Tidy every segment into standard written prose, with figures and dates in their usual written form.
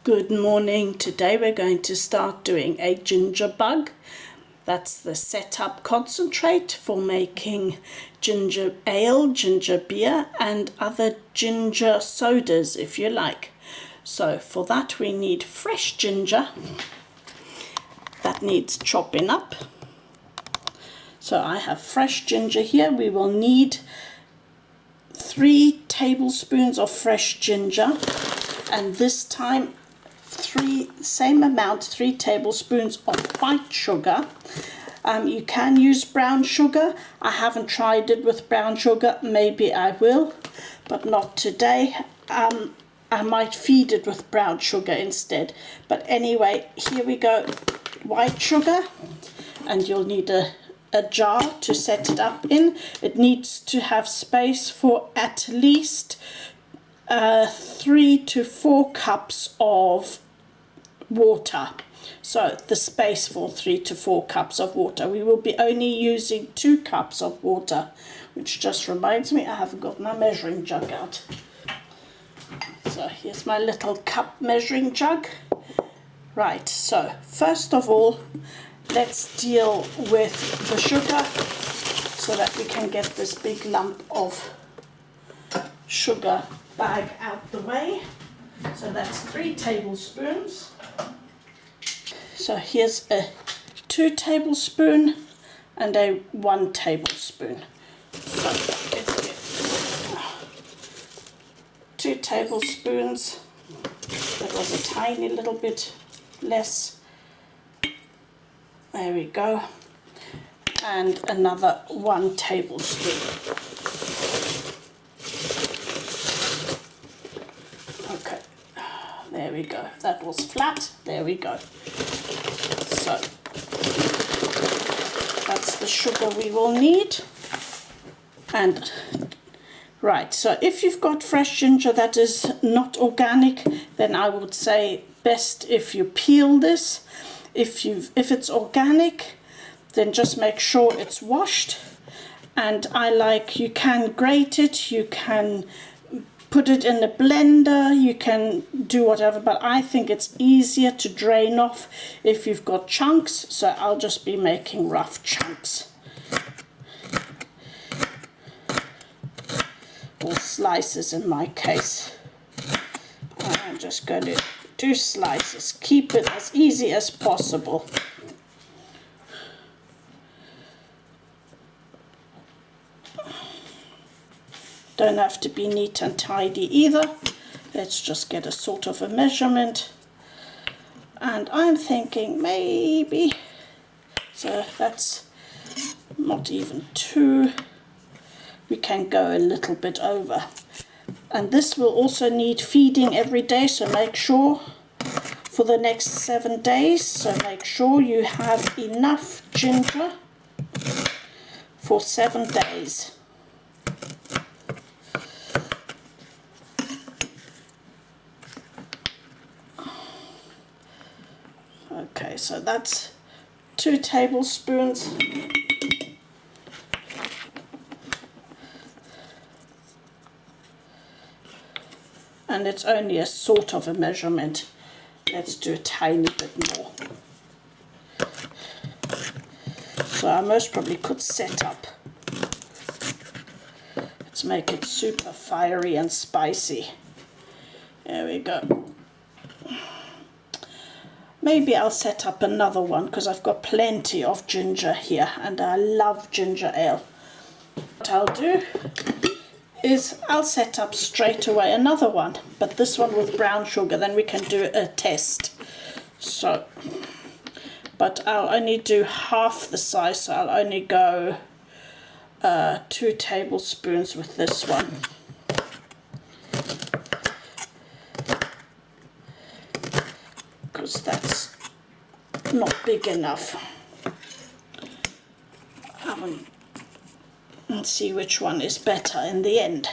Good morning. Today we're going to start doing a ginger bug. That's the setup concentrate for making ginger ale, ginger beer and other ginger sodas if you like. So for that we need fresh ginger. That needs chopping up. So I have fresh ginger here. We will need 3 tablespoons of fresh ginger, and this time 3 tablespoons of white sugar. You can use brown sugar. I haven't tried it with brown sugar. Maybe I will, but not today. I might feed it with brown sugar instead. But anyway, here we go. White sugar, and you'll need a jar to set it up in. It needs to have space for at least 3 to 4 cups of water. So the space for 3 to 4 cups of water. We will be only using 2 cups of water, which just reminds me I haven't got my measuring jug out. So here's my little cup measuring jug. Right, so first of all, let's deal with the sugar so that we can get this big lump of sugar bag out the way. So that's 3 tablespoons. So here's a 2 tablespoon and a 1 tablespoon. So let's get 2 tablespoons. That was a tiny little bit less. There we go. And another 1 tablespoon. Okay, there we go. That was flat. There we go. So that's the sugar we will need. And right, so if you've got fresh ginger that is not organic, then I would say best if you peel this. If it's organic, then just make sure it's washed. And you can grate it, you can put it in a blender, you can do whatever, but I think it's easier to drain off if you've got chunks, so I'll just be making rough chunks. Or slices in my case. I'm just going to do slices. Keep it as easy as possible. Don't have to be neat and tidy either. Let's just get a sort of a measurement. And I'm thinking maybe, so that's not even 2. We can go a little bit over. And this will also need feeding every day, so make sure for the next 7 days. So make sure you have enough ginger for 7 days. Okay, so that's 2 tablespoons. And it's only a sort of a measurement. Let's do a tiny bit more. So I most probably could set up. Let's make it super fiery and spicy. There we go. Maybe I'll set up another one because I've got plenty of ginger here and I love ginger ale. What I'll do is I'll set up straight away another one, but this one with brown sugar, then we can do a test. So, but I'll only do half the size, so I'll only go 2 tablespoons with this one. Because that's not big enough. And see which one is better in the end.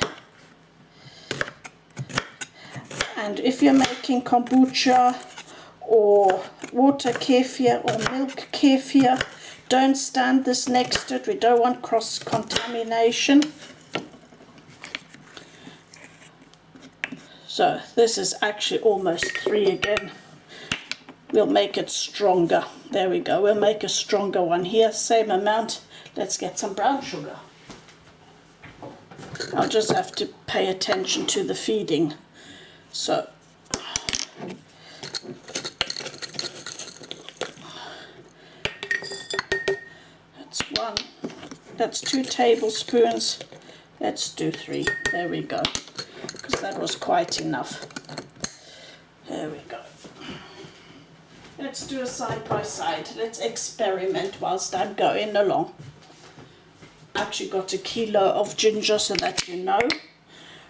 And if you're making kombucha or water kefir or milk kefir, don't stand this next to it. We don't want cross-contamination. So this is actually almost 3 again. We'll make it stronger. There we go. We'll make a stronger one here. Same amount. Let's get some brown sugar. I'll just have to pay attention to the feeding. So that's 1. That's 2 tablespoons. Let's do 3. There we go. Because that was quite enough. There we go. Let's do a side by side. Let's experiment whilst I'm going along. I actually got 1 kilo of ginger, so that you know.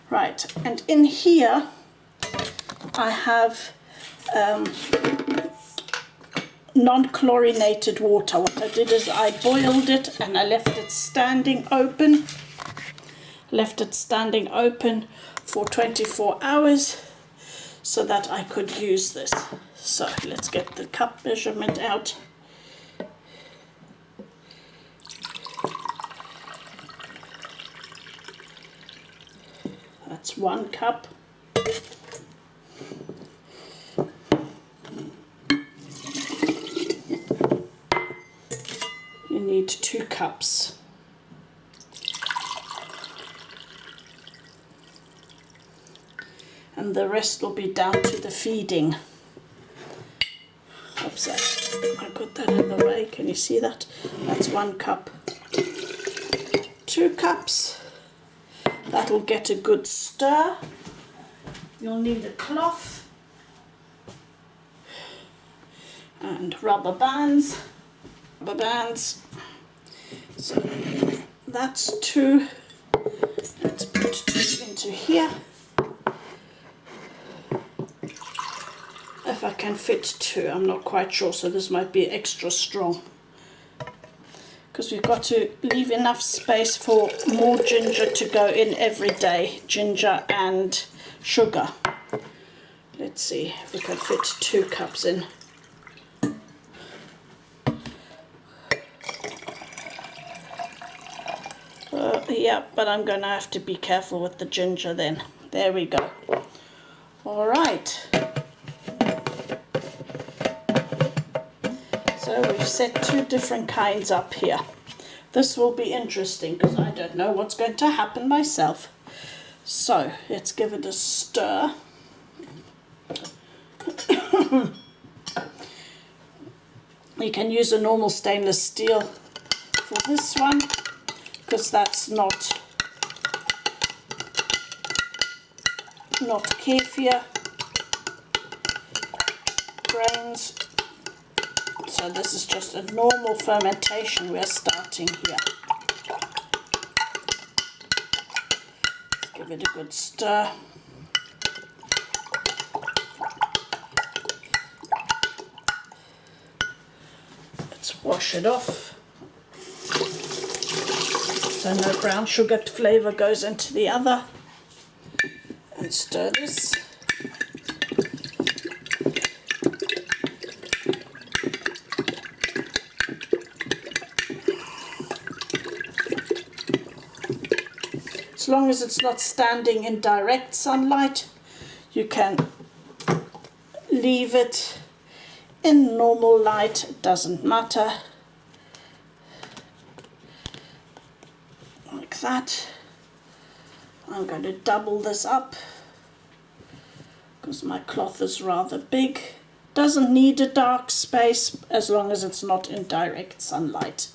Right, and in here I have non-chlorinated water. What I did is I boiled it and I left it standing open. Left it standing open for 24 hours so that I could use this. So let's get the cup measurement out. That's 1 cup. You need 2 cups. And the rest will be down to the feeding. Oops, I got that in the way. Can you see that? That's 1 cup. 2 cups. That'll get a good stir. You'll need a cloth and rubber bands. So that's 2. Let's put 2 into here. If I can fit 2, I'm not quite sure, so this might be extra strong. Because we've got to leave enough space for more ginger to go in every day. Ginger and sugar. Let's see if we can fit 2 cups in. Yeah, but I'm going to have to be careful with the ginger then. There we go. All right. So we've set 2 different kinds up here. This will be interesting because I don't know what's going to happen myself. So let's give it a stir. You can use a normal stainless steel for this one because that's not kefir grains. So this is just a normal fermentation we're starting here. Let's give it a good stir. Let's wash it off. So no brown sugar flavour goes into the other. And stir this. As long as it's not standing in direct sunlight, you can leave it in normal light, it doesn't matter. Like that. I'm going to double this up because my cloth is rather big. Doesn't need a dark space as long as it's not in direct sunlight.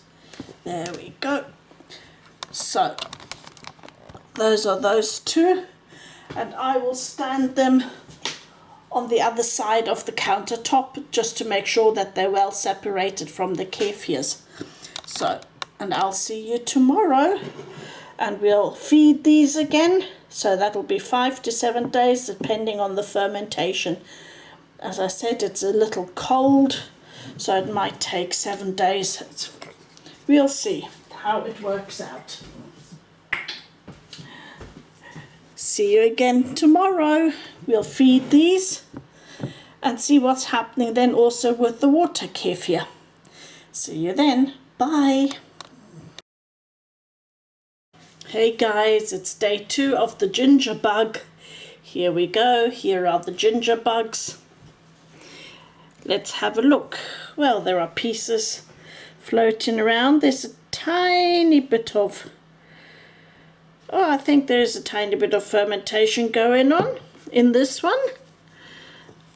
There we go. So those are those 2, and I will stand them on the other side of the countertop just to make sure that they're well separated from the kefirs. So, and I'll see you tomorrow, and we'll feed these again. So that'll be 5 to 7 days depending on the fermentation. As I said, it's a little cold, so it might take 7 days. We'll see how it works out. See you again tomorrow. We'll feed these and see what's happening then also with the water kefir. See you then. Bye. Hey guys, it's day 2 of the ginger bug. here we go. Here are the ginger bugs. Let's have a look. Well, there are pieces floating around. There's a tiny bit of, oh, I think there's a tiny bit of fermentation going on in this one.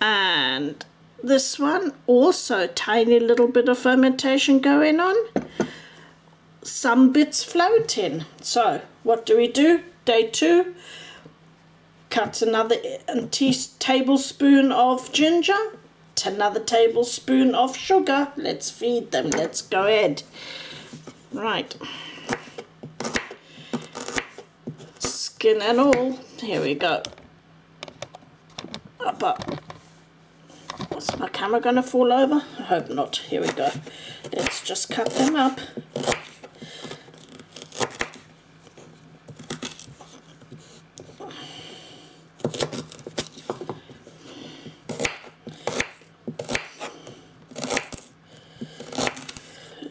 And this one also, tiny little bit of fermentation going on. Some bits floating. So what do? Day 2, cut another tablespoon of ginger, another tablespoon of sugar. Let's feed them. Let's go ahead. Right, skin and all. Here we go. Up. Is my camera gonna fall over? I hope not. Here we go. Let's just cut them up.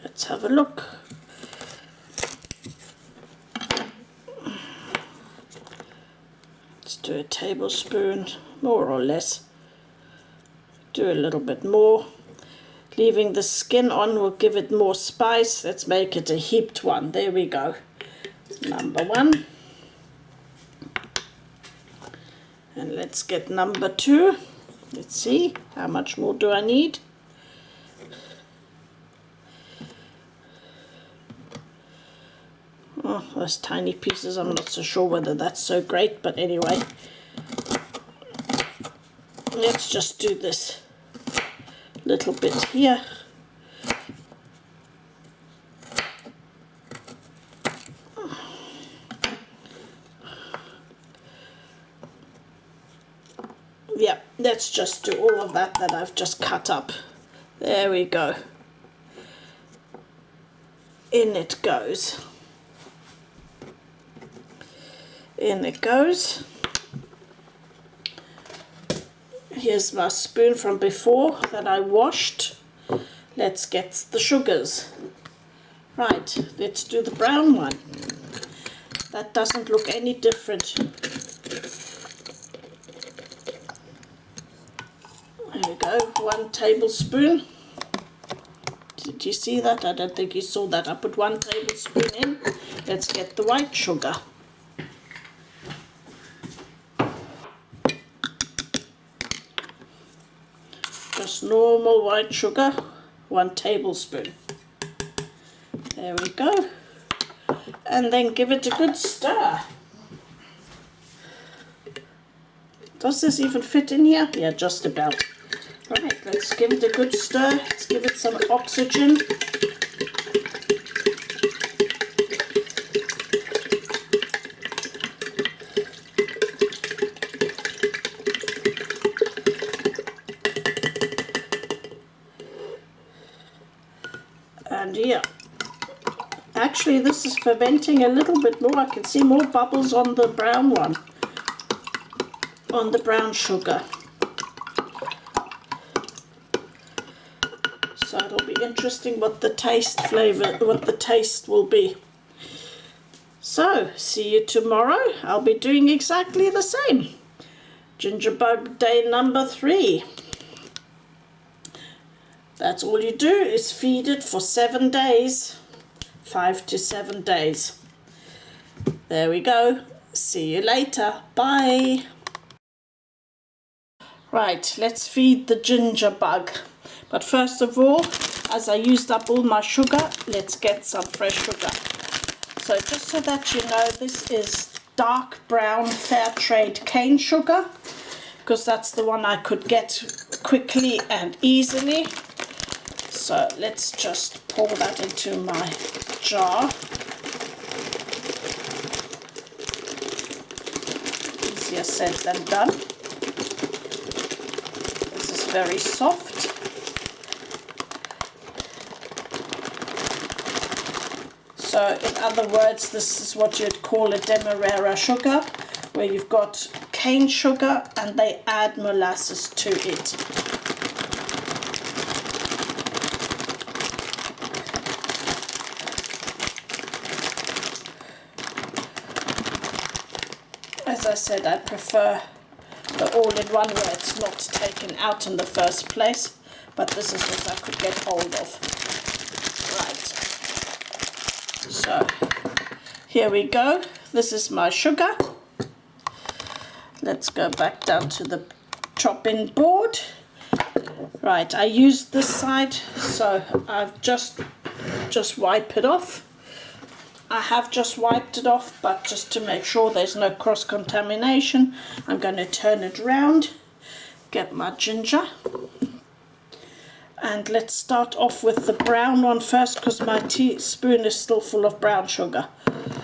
Let's have a look. Let's do a tablespoon, more or less. Do a little bit more. Leaving the skin on will give it more spice. Let's make it a heaped one. There we go. Number 1. And let's get number 2. Let's see, how much more do I need? Oh, those tiny pieces, I'm not so sure whether that's so great, but anyway. Let's just do this little bit here. Yeah, let's just do all of that I've just cut up. There we go. In it goes. In it goes. Here's my spoon from before that I washed. Let's get the sugars. Right, let's do the brown one. That doesn't look any different. There we go, 1 tablespoon. Did you see that? I don't think you saw that. I put 1 tablespoon in. Let's get the white sugar. Just normal white sugar, 1 tablespoon. There we go. And then give it a good stir. Does this even fit in here? Yeah, just about. Right, let's give it a good stir. Let's give it some oxygen. And yeah, actually this is fermenting a little bit more. I can see more bubbles on the brown one, on the brown sugar. So it'll be interesting what the taste will be. So see you tomorrow. I'll be doing exactly the same. Gingerbug day number 3. That's all you do is feed it for 7 days, 5 to 7 days. There we go. See you later. Bye. Right, let's feed the ginger bug. But first of all, as I used up all my sugar, let's get some fresh sugar. So just so that you know, this is dark brown fair trade cane sugar, because that's the one I could get quickly and easily. So let's just pour that into my jar. Easier said than done. This is very soft. So in other words, this is what you'd call a demerara sugar, where you've got cane sugar and they add molasses to it. As I said, I prefer the all-in-one where it's not taken out in the first place, but this is what I could get hold of. Right, so here we go. This is my sugar. Let's go back down to the chopping board. Right, I used this side, so I've just wipe it off. I have just wiped it off, but just to make sure there's no cross-contamination, I'm going to turn it around, get my ginger, and let's start off with the brown one first, because my teaspoon is still full of brown sugar.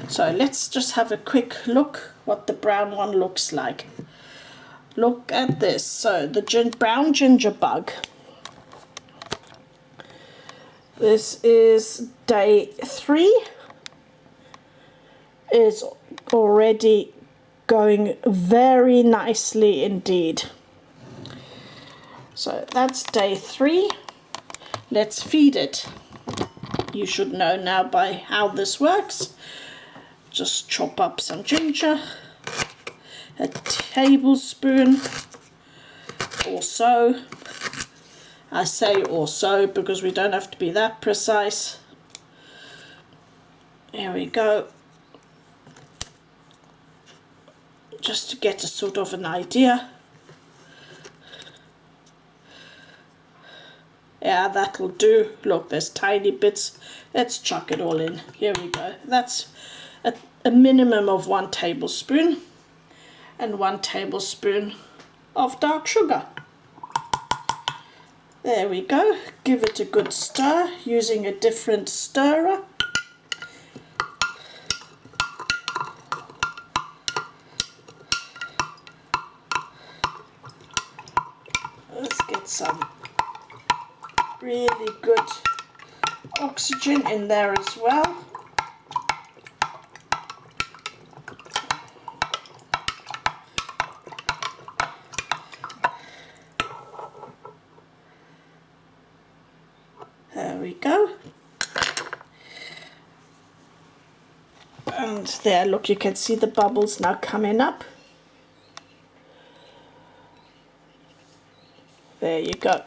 So let's just have a quick look what the brown one looks like. Look at this. So the brown ginger bug. This is day 3. Is already going very nicely indeed. So that's day 3. Let's feed it. You should know now by how this works. Just chop up some ginger, a tablespoon or so. I say or so because we don't have to be that precise. Here we go. Just to get a sort of an idea. Yeah, that'll do. Look, there's tiny bits. Let's chuck it all in. Here we go. That's a minimum of 1 tablespoon and 1 tablespoon of dark sugar. There we go. Give it a good stir using a different stirrer. Let's get some really good oxygen in there as well. There we go. And there, look, you can see the bubbles now coming up. There you go.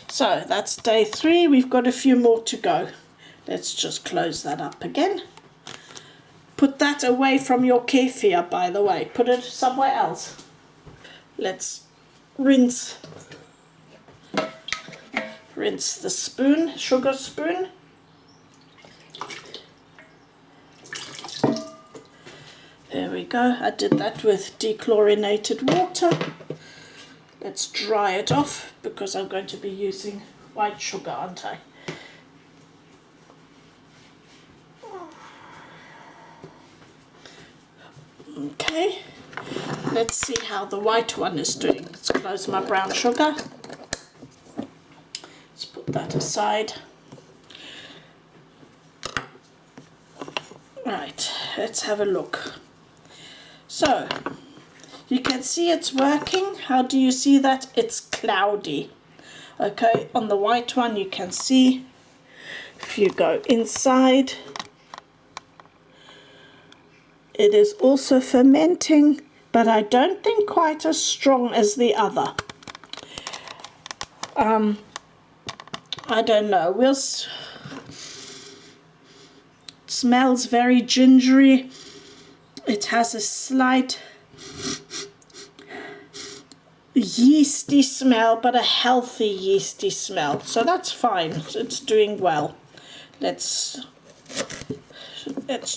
So that's day 3. We've got a few more to go. Let's just close that up again. Put that away from your kefir, by the way. Put it somewhere else. Let's rinse the spoon, sugar spoon. There we go. I did that with dechlorinated water. Let's dry it off because I'm going to be using white sugar, aren't I? Okay, let's see how the white one is doing. Let's close my brown sugar. Let's put that aside. Right, let's have a look. So, you can see it's working. How do you see that? It's cloudy. Okay, on the white one you can see, if you go inside, it is also fermenting, but I don't think quite as strong as the other. I don't know. It smells very gingery. It has a slight yeasty smell, but a healthy yeasty smell. So that's fine. It's doing well. Let's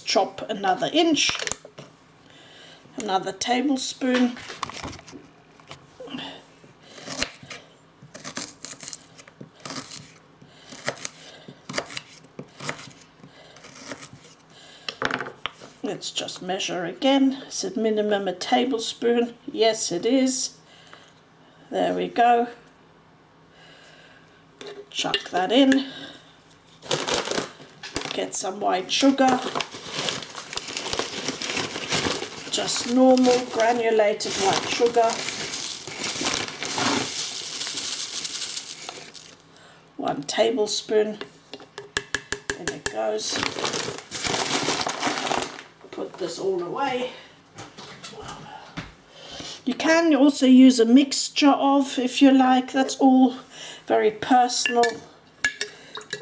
chop another inch, another tablespoon. Let's just measure again. Is it minimum a tablespoon? Yes, it is. There we go. Chuck that in. Get some white sugar. Just normal granulated white sugar. 1 tablespoon. In it goes. Put this all away. You can also use a mixture of, if you like. That's all very personal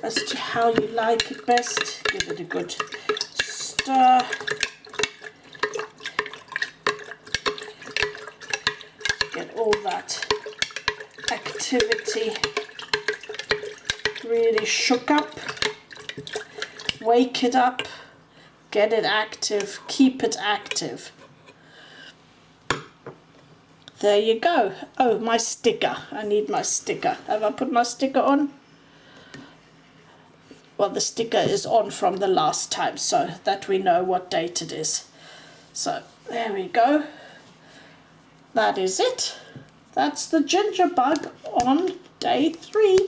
as to how you like it best. Give it a good stir. Get all that activity really shook up. Wake it up. Get it active. Keep it active. There you go. Oh, my sticker. I need my sticker. Have I put my sticker on? Well, the sticker is on from the last time, so that we know what date it is. So, there we go. That is it. That's the ginger bug on day 3.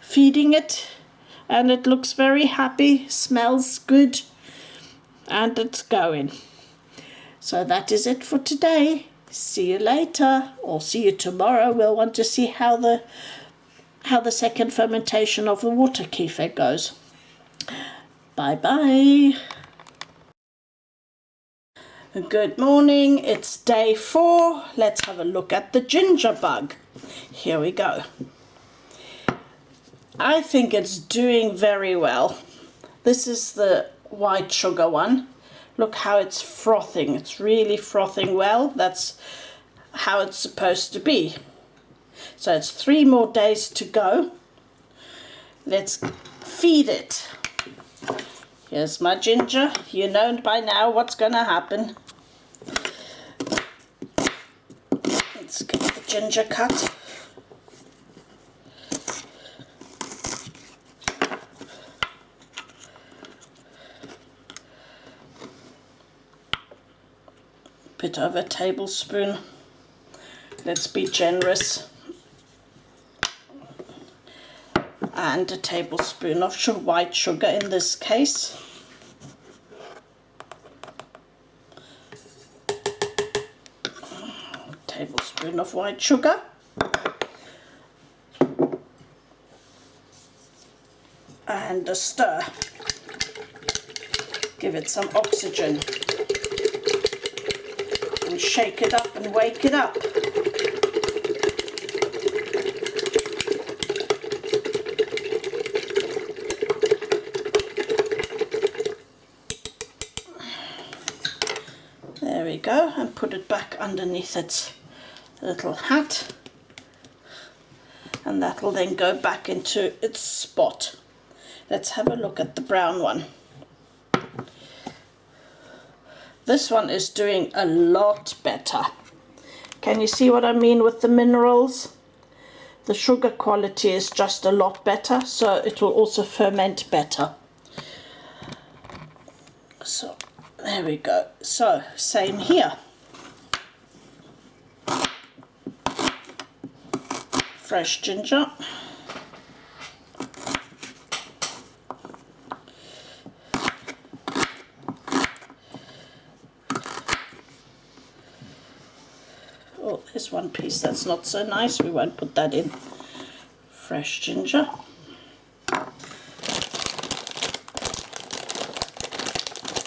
Feeding it, and it looks very happy, smells good, and it's going. So that is it for today. See you later, or see you tomorrow. We'll want to see how the second fermentation of the water kefir goes. Bye bye. Good morning, it's day 4. Let's have a look at the ginger bug. Here we go. I think it's doing very well. This is the white sugar one. Look how it's frothing. It's really frothing well. That's how it's supposed to be. So it's 3 more days to go. Let's feed it. Here's my ginger. You know by now what's going to happen. Let's get the ginger cut. Bit of a tablespoon. Let's be generous. And a tablespoon of white sugar in this case. Tablespoon of white sugar. And a stir. Give it some oxygen. And shake it up and wake it up. There we go, and put it back underneath its little hat, and that'll then go back into its spot. Let's have a look at the brown one. This one is doing a lot better. Can you see what I mean with the minerals? The sugar quality is just a lot better, so it will also ferment better. So there we go. So same here. Fresh ginger. Oh, there's one piece that's not so nice. We won't put that in. Fresh ginger. A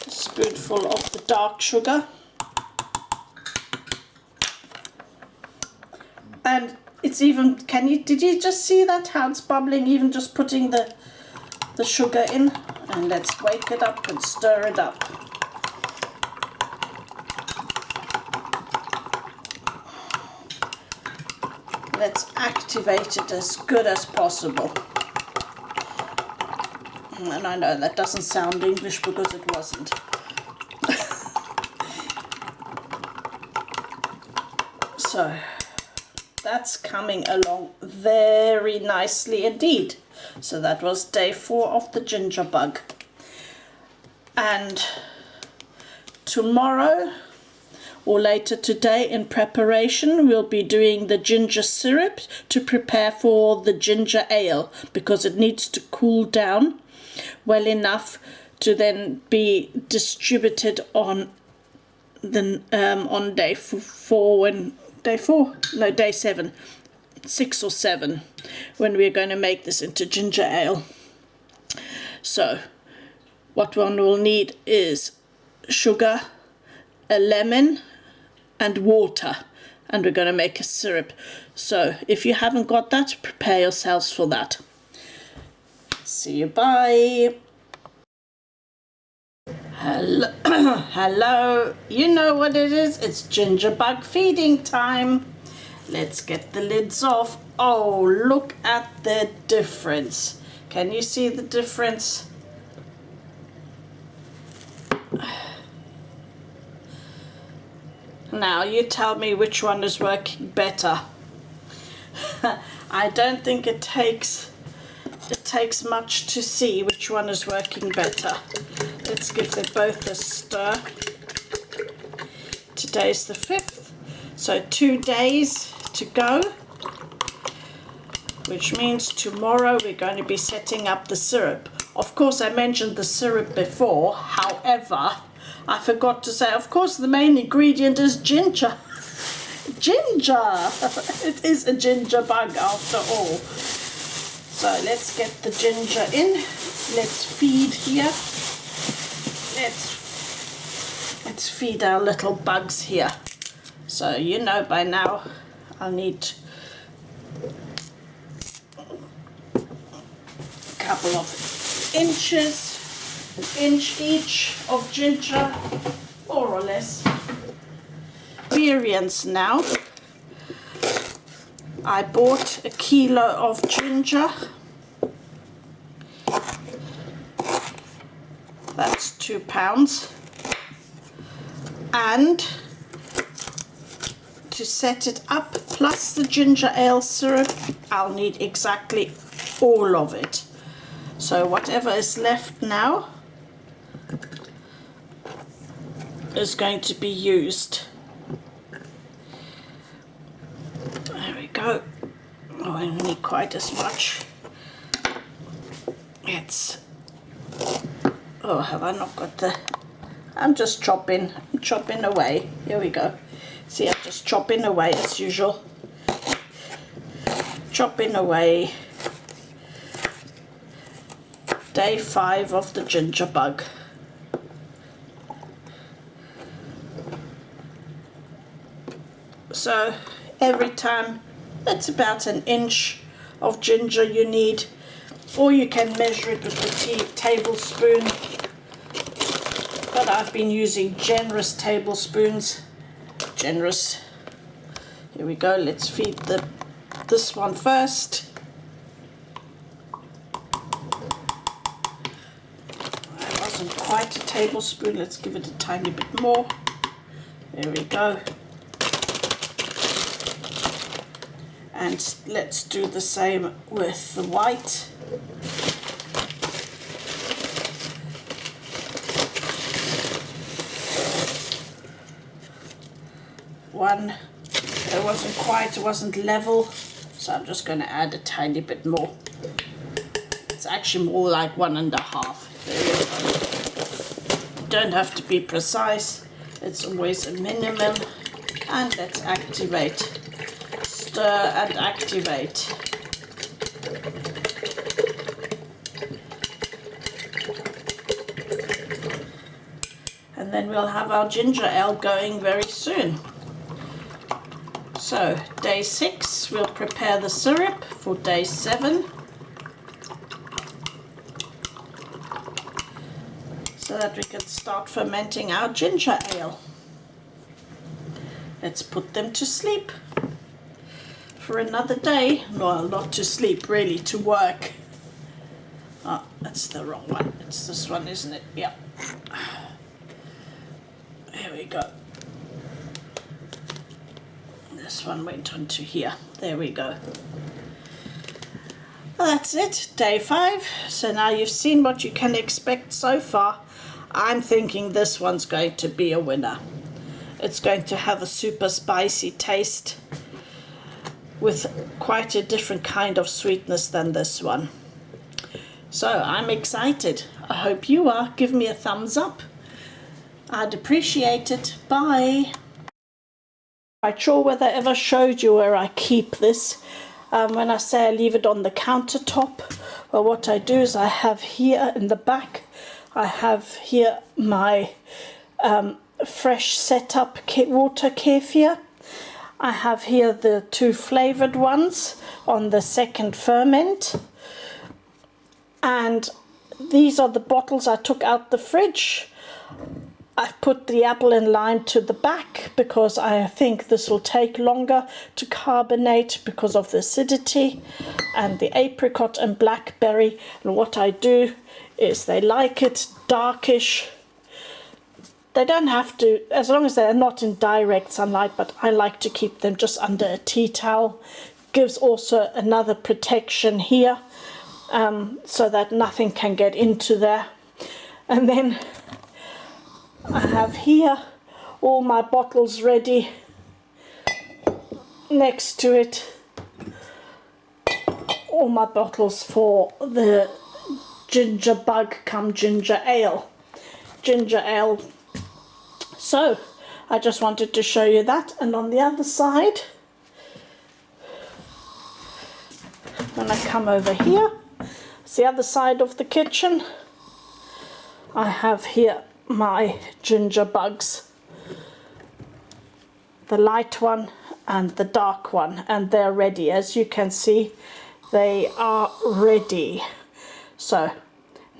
spoonful of the dark sugar. And it's even, did you just see that, how it's bubbling, even just putting the sugar in? And let's wake it up and stir it up. Let's activate it as good as possible. And I know that doesn't sound English because it wasn't. So that's coming along very nicely indeed. So that was day 4 of the ginger bug. And tomorrow or later today in preparation we'll be doing the ginger syrup to prepare for the ginger ale, because it needs to cool down well enough to then be distributed on the on day 7, 6 or 7, when we're going to make this into ginger ale. So what one will need is sugar, a lemon, and water, and we're going to make a syrup. So if you haven't got that, prepare yourselves for that. See you, bye. Hello, hello, you know what it is, it's ginger bug feeding time. Let's get the lids off. Oh, look at the difference. Can you see the difference? Now you tell me which one is working better. I don't think it takes much to see which one is working better. Let's give them both a stir. Today's the 5th, so 2 days to go, which means tomorrow we're going to be setting up the syrup. Of course, I mentioned the syrup before, however, I forgot to say, of course, the main ingredient is ginger. Ginger! It is a ginger bug after all. So let's get the ginger in. Let's feed here. Let's feed our little bugs here. So you know by now I'll need a couple of inches, an inch each of ginger, more or less. Experience now. I bought a kilo of ginger. That's 2 pounds. And to set it up, plus the ginger ale syrup, I'll need exactly all of it. So whatever is left now is going to be used. There we go. Oh, I don't need quite as much. Oh, have I not got the... I'm just chopping away. Here we go. See, I'm just chopping away as usual. Chopping away. Day 5 of the ginger bug. So every time, that's about an inch of ginger you need, or you can measure it with the tablespoon. But I've been using generous tablespoons. Generous. Here we go. Let's feed this one first. That wasn't quite a tablespoon. Let's give it a tiny bit more. There we go. And let's do the same with the white. One, it wasn't level, so I'm just going to add a tiny bit more. It's actually more like 1.5. There you go. Don't have to be precise, it's always a minimum. And let's activate. Stir and activate. And then we'll have our ginger ale going very soon. So day 6 we'll prepare the syrup for day 7, so that we can start fermenting our ginger ale. Let's put them to sleep for another day. Well, not to sleep, really, to work. Oh, that's the wrong one. It's this one, isn't it? Yeah. Here we go. This one went onto here. There we go. Well, that's it. Day 5. So now you've seen what you can expect so far. I'm thinking this one's going to be a winner. It's going to have a super spicy taste with quite a different kind of sweetness than this one. So I'm excited. I hope you are. Give me a thumbs up. I'd appreciate it. Bye. I'm not sure whether I ever showed you where I keep this. When I say I leave it on the countertop, well, what I do is I have here in the back, I have here my fresh set up water kefir. I have here the 2 flavoured ones on the second ferment, and these are the bottles I took out the fridge. I've put the apple and lime to the back because I think this will take longer to carbonate because of the acidity, and the apricot and blackberry. And what I do is they like it darkish. They don't have to, as long as they're not in direct sunlight, but I like to keep them just under a tea towel. Gives also another protection here, so that nothing can get into there. And then I have here all my bottles ready next to it. All my bottles for the ginger bug cum ginger ale. Ginger ale. So I just wanted to show you that. And on the other side, when I come over here, it's the other side of the kitchen. I have here my ginger bugs, the light one and the dark one, and they're ready. As you can see, they are ready. So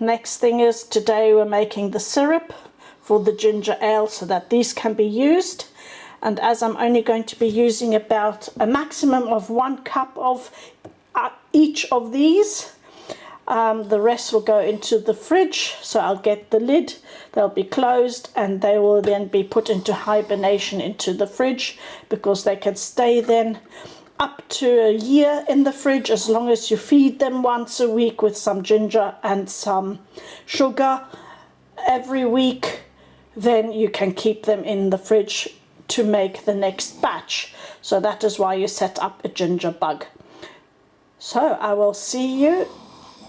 next thing is, today we're making the syrup for the ginger ale so that these can be used. And as I'm only going to be using about a maximum of 1 cup of each of these, the rest will go into the fridge. So I'll get the lid, they'll be closed, and they will then be put into hibernation into the fridge, because they can stay then up to a year in the fridge as long as you feed them once a week with some ginger and some sugar every week. Then you can keep them in the fridge to make the next batch. So that is why you set up a ginger bug. So I will see you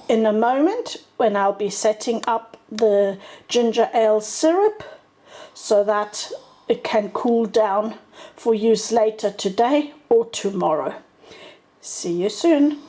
in a moment when I'll be setting up the ginger ale syrup so that it can cool down for use later today or tomorrow. See you soon.